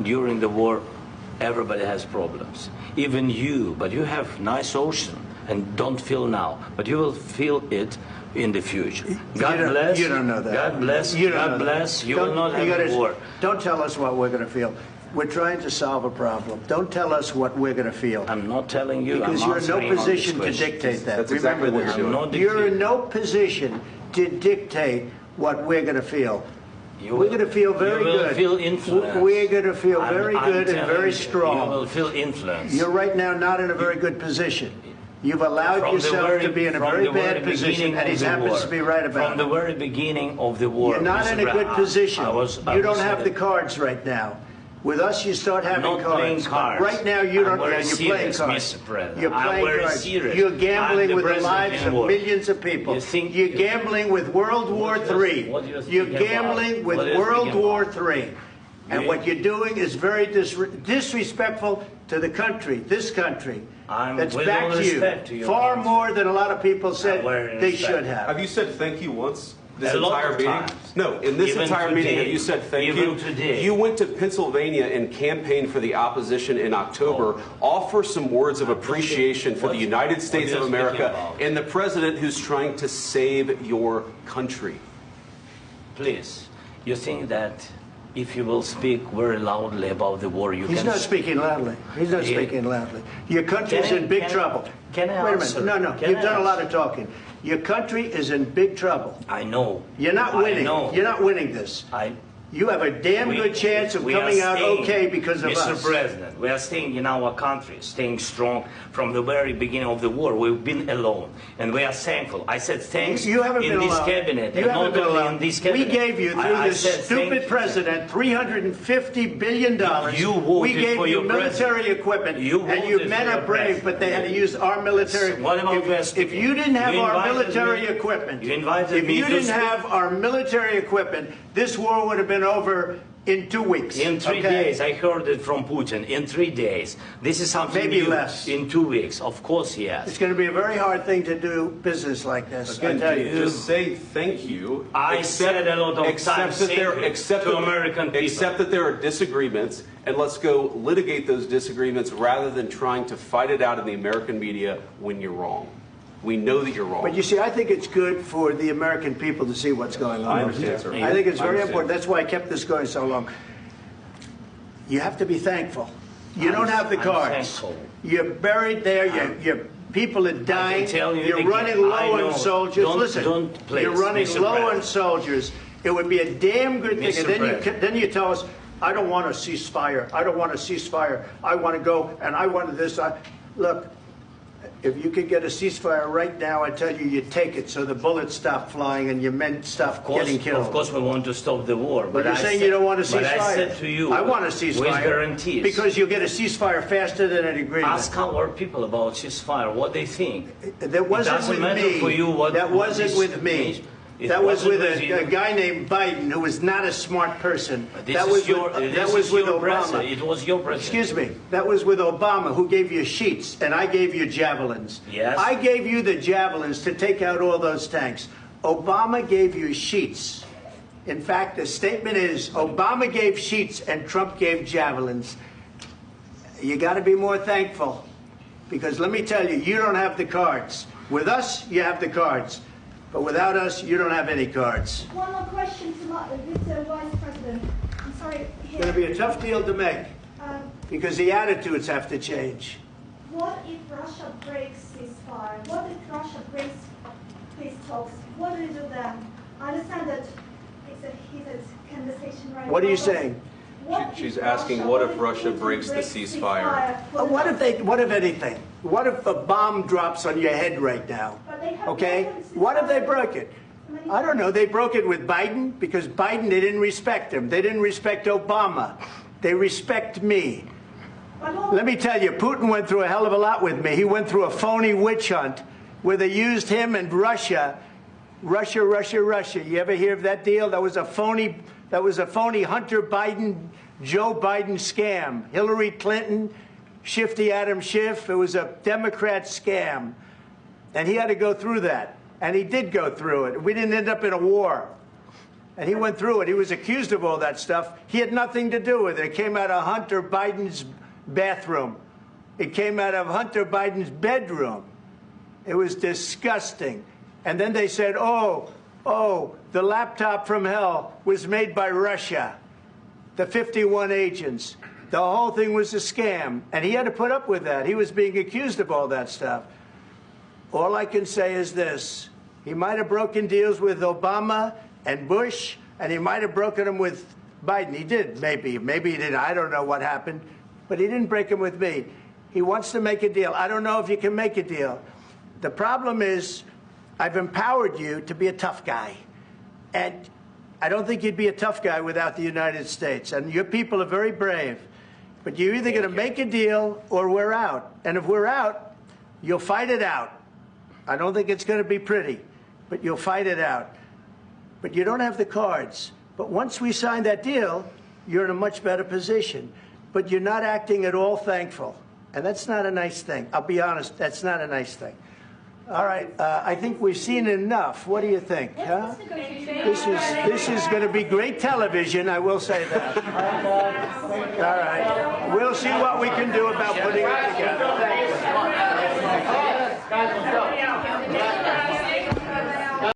during the war, everybody has problems. Even you, but you have nice ocean and don't feel now, but you will feel it in the future. God bless. You don't know that. God bless. God bless. You will not have a war. Don't tell us what we're going to feel. We're trying to solve a problem. Don't tell us what we're going to feel. I'm not telling you. Because you're in no position to dictate that. That's exactly what you're doing. You're in no position to dictate what we're going to feel. We're going to feel very good. You will feel influence. We're going to feel very good and very strong. You will feel influence. You're right now not in a very good position. You've allowed yourself to be in a very bad position, and he happens to be right about it. From the very beginning of the war. You're not in a good position. You don't have the cards right now. With us, you start having cards. Playing cards. Right now, you don't. You're playing cards. Mr. President. You're playing cards. Serious. You're gambling with the lives of millions of people. You're gambling with World War III. You're gambling with World War III. And what you're doing is very disrespectful to the country, this country, that's backed you far more than a lot of people said they should have. Have you said thank you once? This entire meeting? No, in this entire meeting, have you said thank you? You went to Pennsylvania and campaigned for the opposition in October. Offer some words of appreciation for the United States of America and the president who's trying to save your country. Please, you think that if you will speak very loudly about the war, He's not speaking loudly. He's not speaking loudly. Your country's in big trouble. Can I Wait a minute. No. You've done a lot of talking. Your country is in big trouble. I know. You're not winning. You're not winning this. You have a damn good chance of coming out okay because of us. Mr. President, we are staying in our country, staying strong from the very beginning of the war. We've been alone, and we are thankful. I said thanks you haven't in been this alone. cabinet, you and haven't not been only alone. in this cabinet. We gave you, through this stupid president, $350 billion. We gave you military equipment, and your men are brave, but they had to use our military. What about if you didn't have our military equipment, this war would have been over in 2 weeks. In 3 days. I heard it from Putin. In 3 days. This is something maybe new. Less. In 2 weeks. Of course, yes. It's going to be a very hard thing to do business like this. Again, I tell you. just say thank you. I said a lot of times to American people. Accept that there are disagreements, and let's go litigate those disagreements rather than trying to fight it out in the American media when you're wrong. We know that you're wrong. But you see, I think it's good for the American people to see what's going on. I understand, sir. I think it's very important. That's why I kept this going so long. You have to be thankful. You don't have the cards. You're buried there. Your people are dying. You're running low on soldiers. Listen, you're running low on soldiers. It would be a damn good thing. And then you tell us, I don't want a ceasefire. I don't want a ceasefire. I want to go, and I want this. Look. If you could get a ceasefire right now, I tell you, you take it so the bullets stop flying and your men stop getting killed. Of course, we want to stop the war. But you're saying you don't want a ceasefire. But I said to you, I want a ceasefire. With guarantees. Because you'll get a ceasefire faster than an agreement. Ask our people about ceasefire, what they think. That wasn't with me. For you what that wasn't with me. That was with a guy named Biden, who was not a smart person. That was with Obama. It was your president. Excuse me. That was with Obama, who gave you sheets, and I gave you javelins. Yes. I gave you the javelins to take out all those tanks. Obama gave you sheets. In fact, the statement is Obama gave sheets and Trump gave javelins. You got to be more thankful, because let me tell you, you don't have the cards. With us, you have the cards. But without us, you don't have any cards. One more question to the Vice President. I'm sorry. It's going to be a tough deal to make, because the attitudes have to change. What if Russia breaks ceasefire? What if Russia breaks peace talks? What do you do then? I understand that he's a conversation right now. What are you saying? She's asking, what if Russia breaks the ceasefire? What if anything? What if a bomb drops on your head right now? Okay? What if they broke it? I don't know. They broke it with Biden, because Biden, they didn't respect him. They didn't respect Obama. They respect me. Let me tell you, Putin went through a hell of a lot with me. He went through a phony witch hunt where they used him and Russia. Russia. You ever hear of that deal? That was a phony Hunter Biden, Joe Biden scam. Hillary Clinton, Shifty Adam Schiff. It was a Democrat scam. And he had to go through that. And he did go through it. We didn't end up in a war. And he went through it. He was accused of all that stuff. He had nothing to do with it. It came out of Hunter Biden's bathroom. It came out of Hunter Biden's bedroom. It was disgusting. And then they said, oh, the laptop from hell was made by Russia, the 51 agents. The whole thing was a scam. And he had to put up with that. He was being accused of all that stuff. All I can say is this. He might have broken deals with Obama and Bush, and he might have broken them with Biden. He did, maybe. Maybe he didn't. I don't know what happened. But he didn't break them with me. He wants to make a deal. I don't know if you can make a deal. The problem is I've empowered you to be a tough guy. And I don't think you'd be a tough guy without the United States. And your people are very brave. But you're either going to make a deal or we're out. And if we're out, you'll fight it out. I don't think it's going to be pretty, but you'll fight it out. But you don't have the cards. But once we sign that deal, you're in a much better position. But you're not acting at all thankful. And that's not a nice thing. I'll be honest, that's not a nice thing. All right, I think we've seen enough. What do you think? Huh? This is going to be great television, I will say that. All right. We'll see what we can do about putting it together.